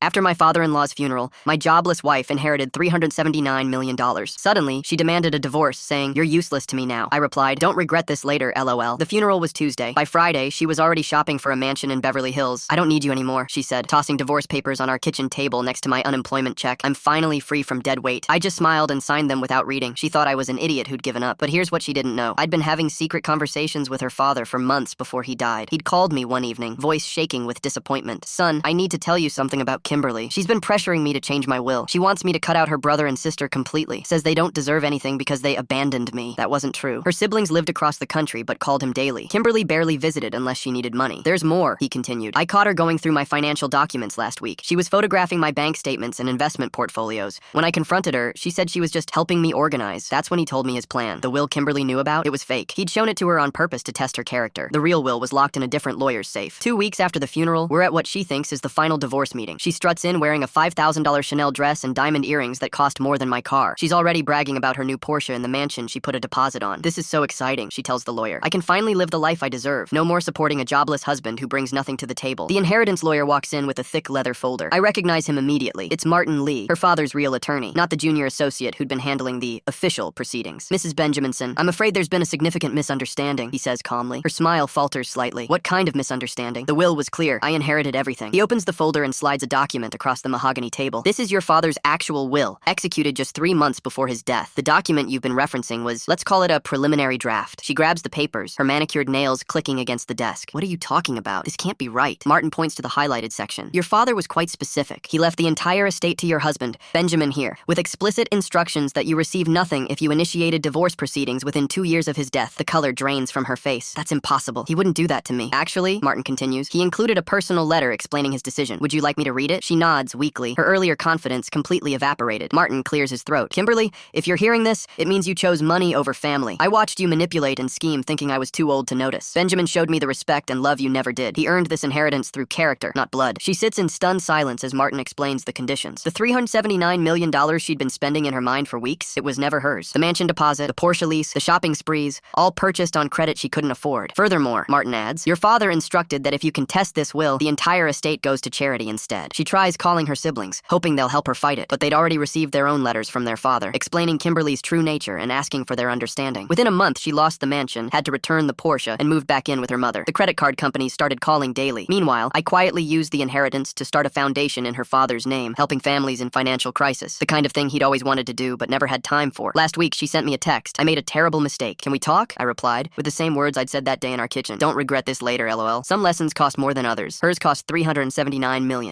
After my father-in-law's funeral, my jobless wife inherited $379 million. Suddenly, she demanded a divorce, saying, "You're useless to me now." I replied, "Don't regret this later, LOL. The funeral was Tuesday. By Friday, she was already shopping for a mansion in Beverly Hills. "I don't need you anymore," she said, tossing divorce papers on our kitchen table next to my unemployment check. I'm finally free from dead weight. I just smiled and signed them without reading. She thought I was an idiot who'd given up. But here's what she didn't know. I'd been having secret conversations with her father for months before he died. He'd called me one evening, voice shaking with disappointment. "Son, I need to tell you something about Kimberly. She's been pressuring me to change my will. She wants me to cut out her brother and sister completely. Says they don't deserve anything because they abandoned me." That wasn't true. Her siblings lived across the country but called him daily. Kimberly barely visited unless she needed money. "There's more," he continued. "I caught her going through my financial documents last week. She was photographing my bank statements and investment portfolios. When I confronted her, she said she was just helping me organize. That's when he told me his plan. The will Kimberly knew about? It was fake. He'd shown it to her on purpose to test her character. The real will was locked in a different lawyer's safe. 2 weeks after the funeral, we're at what she thinks is the final divorce meeting. She struts in wearing a $5,000 Chanel dress and diamond earrings that cost more than my car. She's already bragging about her new Porsche and the mansion she put a deposit on. "This is so exciting," she tells the lawyer. "I can finally live the life I deserve. No more supporting a jobless husband who brings nothing to the table." The inheritance lawyer walks in with a thick leather folder. I recognize him immediately. It's Martin Lee, her father's real attorney, not the junior associate who'd been handling the official proceedings. "Mrs. Benjaminson, I'm afraid there's been a significant misunderstanding," he says calmly. Her smile falters slightly. "What kind of misunderstanding?" "The will was clear. I inherited everything." He opens the folder and slides a document across the mahogany table. "This is your father's actual will, executed just 3 months before his death. The document you've been referencing was, let's call it a preliminary draft." She grabs the papers, her manicured nails clicking against the desk. "What are you talking about? This can't be right." Martin points to the highlighted section. "Your father was quite specific. He left the entire estate to your husband, Benjamin here, with explicit instructions that you receive nothing if you initiated divorce proceedings within 2 years of his death." The color drains from her face. "That's impossible. He wouldn't do that to me." "Actually," Martin continues, "he included a personal letter explaining his decision. Would you like me to read it?" She nods weakly, her earlier confidence completely evaporated. Martin clears his throat. "Kimberly, if you're hearing this, it means you chose money over family. I watched you manipulate and scheme thinking I was too old to notice. Benjamin showed me the respect and love you never did. He earned this inheritance through character, not blood." She sits in stunned silence as Martin explains the conditions. The $379 million she'd been spending in her mind for weeks, it was never hers. The mansion deposit, the Porsche lease, the shopping sprees, all purchased on credit she couldn't afford. "Furthermore," Martin adds, "your father instructed that if you contest this will, the entire estate goes to charity instead." She tries calling her siblings, hoping they'll help her fight it, but they'd already received their own letters from their father, explaining Kimberly's true nature and asking for their understanding. Within a month, she lost the mansion, had to return the Porsche, and moved back in with her mother. The credit card companies started calling daily. Meanwhile, I quietly used the inheritance to start a foundation in her father's name, helping families in financial crisis. The kind of thing he'd always wanted to do, but never had time for. Last week, she sent me a text. "I made a terrible mistake. Can we talk?" I replied, with the same words I'd said that day in our kitchen. "Don't regret this later, LOL. Some lessons cost more than others. Hers cost $379 million.